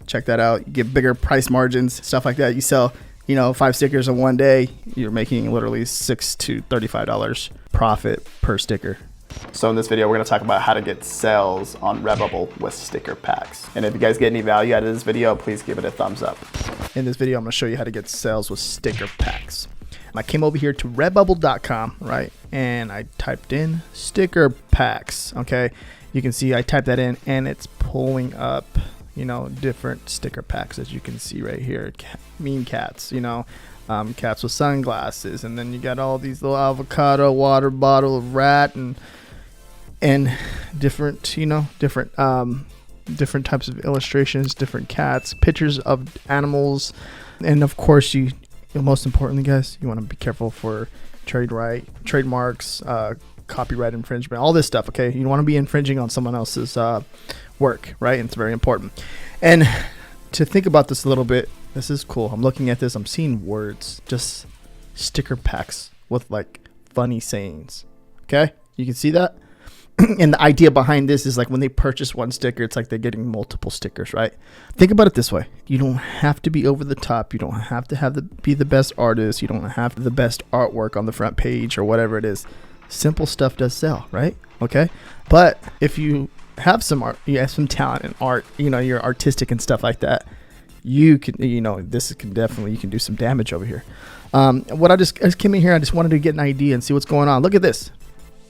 check that out. You get bigger price margins, stuff like that. You sell, 5 stickers in one day, you're making literally $6 to $35 profit per sticker. So in this video, we're going to talk about how to get sales on Redbubble with sticker packs. And if you guys get any value out of this video, please give it a thumbs up. In this video, I'm going to show you how to get sales with sticker packs. I came over here to redbubble.com, right? And I typed in sticker packs, okay? You can see I typed that in and it's pulling up, different sticker packs, as you can see right here. Mean cats, cats with sunglasses, and then you got all these little avocado, water bottle, rat, and different different types of illustrations, different cats, pictures of animals, and of course, most importantly, guys, you want to be careful for trademarks, copyright infringement, all this stuff. Okay, you don't want to be infringing on someone else's work, right? And it's very important. And to think about this a little bit, this is cool. I'm looking at this. I'm seeing words, just sticker packs with like funny sayings. Okay, you can see that. And the idea behind this is like when they purchase one sticker, it's like they're getting multiple stickers, right? Think about it this way. You don't have to be over the top. You don't have to be the best artist. You don't have the best artwork on the front page or whatever it is. Simple stuff does sell, right? Okay. But if you have some art, you have some talent in art, you're artistic and stuff like that, you can, you can do some damage over here. What I just came in here, I just wanted to get an idea and see what's going on. Look at this.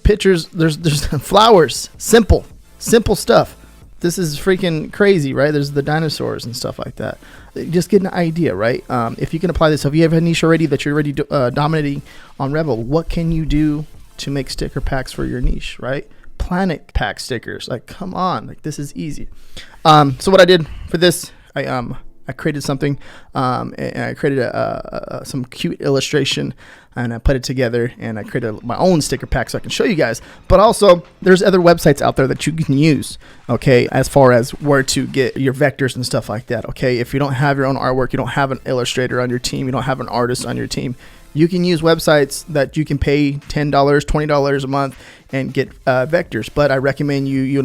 Pictures, there's flowers, simple stuff. This is freaking crazy, right? There's the dinosaurs and stuff like that. Just get an idea, right? If you can apply this, if you have a niche already that you're already dominating on Redbubble, what can you do to make sticker packs for your niche, right? Planet pack stickers, like, come on, like, this is easy. So what I did for this, I created something, and I created some cute illustration, and I put it together, and I created my own sticker pack so I can show you guys. But also, there's other websites out there that you can use, okay, as far as where to get your vectors and stuff like that, okay? If you don't have your own artwork, you don't have an illustrator on your team, you don't have an artist on your team, you can use websites that you can pay $10, $20 a month and get vectors. But I recommend you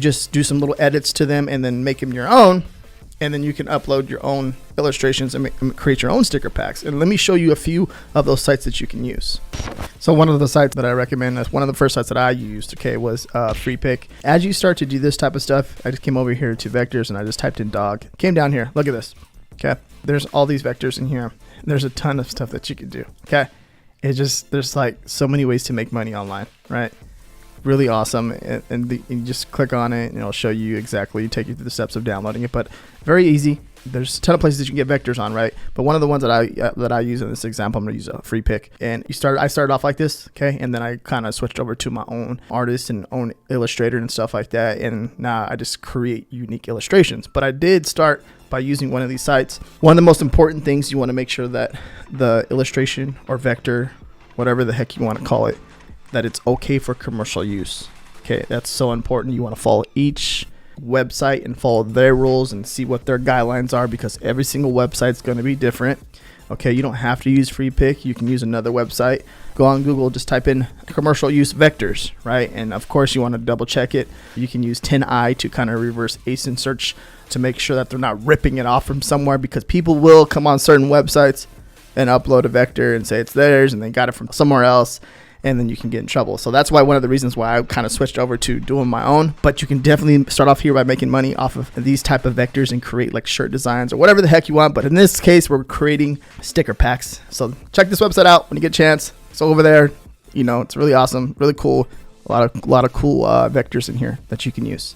just do some little edits to them and then make them your own. And then you can upload your own illustrations and create your own sticker packs. And let me show you a few of those sites that you can use. So one of the sites that I recommend, that's one of the first sites that I used, okay, was FreePic. As you start to do this type of stuff, I just came over here to vectors and I just typed in dog. Came down here, look at this, okay? There's all these vectors in here. There's a ton of stuff that you can do, okay? There's like so many ways to make money online, right? Really awesome, and you just click on it and it'll show you exactly, take you through the steps of downloading it, but very easy. There's a ton of places that you can get vectors on, right? But one of the ones that I use in this example, I'm going to use a FreePic. And I started off like this, okay? And then I kind of switched over to my own artist and own illustrator and stuff like that. And now I just create unique illustrations. But I did start by using one of these sites. One of the most important things, you want to make sure that the illustration or vector, whatever the heck you want to call it, that it's okay for commercial use. Okay, that's so important. You want to follow each website and follow their rules and see what their guidelines are, because every single website is going to be different. Okay, you don't have to use FreePic. You can use another website. Go on Google, just type in commercial use vectors, right? And of course, you want to double check it. You can use 10i to kind of reverse ASIN search to make sure that they're not ripping it off from somewhere, because people will come on certain websites and upload a vector and say it's theirs and they got it from somewhere else, and then you can get in trouble. So that's why one of the reasons why I kind of switched over to doing my own. But you can definitely start off here by making money off of these type of vectors and create like shirt designs or whatever the heck you want. But in this case, we're creating sticker packs. So check this website out when you get a chance. It's over there. It's really awesome, really cool. A lot of cool vectors in here that you can use.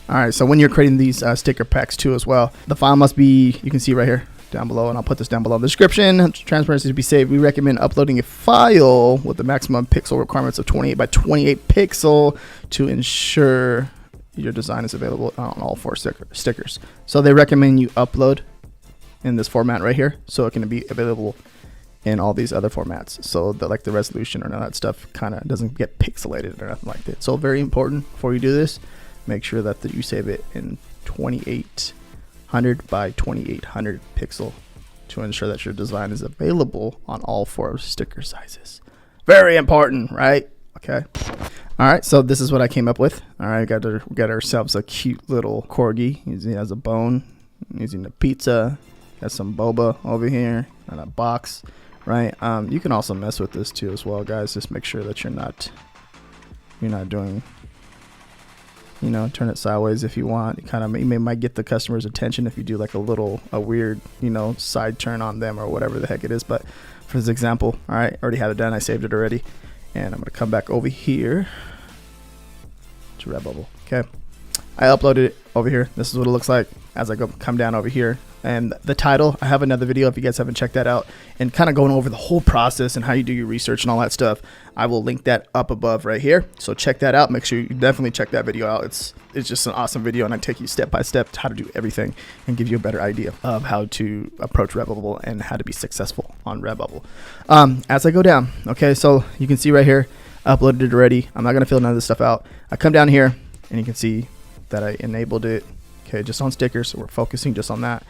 All right, so when you're creating these sticker packs too as well, the file must be, you can see right here down below, and I'll put this down below in the description. Transparency to be saved. We recommend uploading a file with the maximum pixel requirements of 28 by 28 pixel to ensure your design is available on all 4 stickers. So they recommend you upload in this format right here, so it can be available in all these other formats, so that like the resolution or none of that stuff kind of doesn't get pixelated or nothing like that. So very important before you do this, make sure that you save it in 2800 by 2800 pixel to ensure that your design is available on all 4 sticker sizes. Very important, right? Okay. All right, so this is what I came up with. All right, we got ourselves a cute little corgi. He has a bone. I'm using the pizza. Got some boba over here and a box, right? You can also mess with this too as well, guys. Just make sure that you're not doing, turn it sideways if you want. You might get the customer's attention if you do like a weird, side turn on them or whatever the heck it is. But for this example, all right, already have it done. I saved it already. And I'm gonna come back over here to Redbubble. Okay, I uploaded it over here. This is what it looks like as I come down over here. And the title, I have another video if you guys haven't checked that out, and kind of going over the whole process and how you do your research and all that stuff. I will link that up above right here, so check that out. Make sure you definitely check that video out. It's just an awesome video, and I take you step by step to how to do everything and give you a better idea of how to approach Redbubble and how to be successful on Redbubble. As I go down, okay, so you can see right here, I uploaded it already. I'm not gonna fill none of this stuff out. I come down here and you can see that I enabled it, okay, just on stickers, so we're focusing just on that.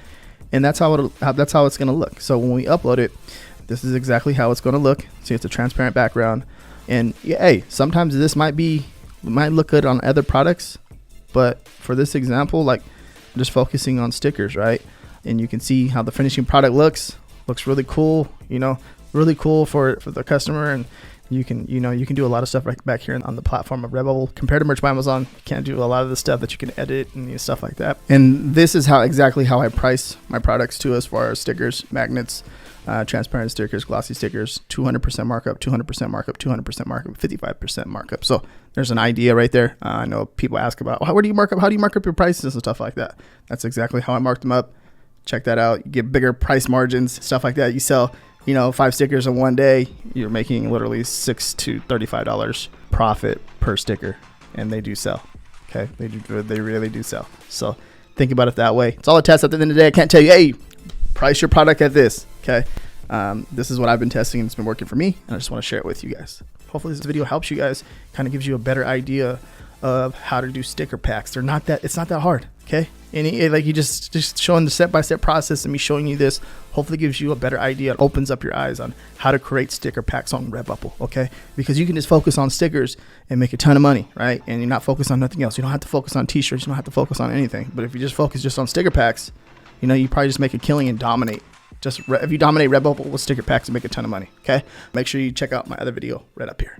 And that's how it's going to look. So when we upload it, this is exactly how it's going to look. See, it's a transparent background. And yeah, hey, sometimes this might look good on other products, but for this example, like I'm just focusing on stickers, right? And you can see how the finishing product looks really cool, really cool for the customer. And you can do a lot of stuff right back here on the platform of Redbubble. Compared to Merch by Amazon, you can't do a lot of the stuff that you can edit and stuff like that. And this is exactly how I price my products too, as far as stickers, magnets, transparent stickers, glossy stickers, 200% markup, 200% markup, 200% markup, 55% markup. So there's an idea right there. I know people ask about, where do you mark up? How do you mark up your prices and stuff like that? That's exactly how I marked them up. Check that out. You get bigger price margins, stuff like that. You sell 5 stickers in one day, you're making literally $6 to $35 profit per sticker, and they do sell. Okay, they really do sell. So think about it that way. It's all a test. At the end of the day, I can't tell you, hey, price your product at this. Okay, this is what I've been testing, and it's been working for me, and I just want to share it with you guys. Hopefully this video helps you guys, kind of gives you a better idea of how to do sticker packs. It's not that hard. Okay, and like you just showing the step-by-step process and me showing you this hopefully gives you a better idea. It opens up your eyes on how to create sticker packs on Redbubble. Okay, because you can just focus on stickers and make a ton of money, right? And you're not focused on nothing else. You don't have to focus on t-shirts. You don't have to focus on anything. But if you just focus just on sticker packs, you probably just make a killing and dominate. If you dominate Redbubble with sticker packs and make a ton of money. Okay, make sure you check out my other video right up here.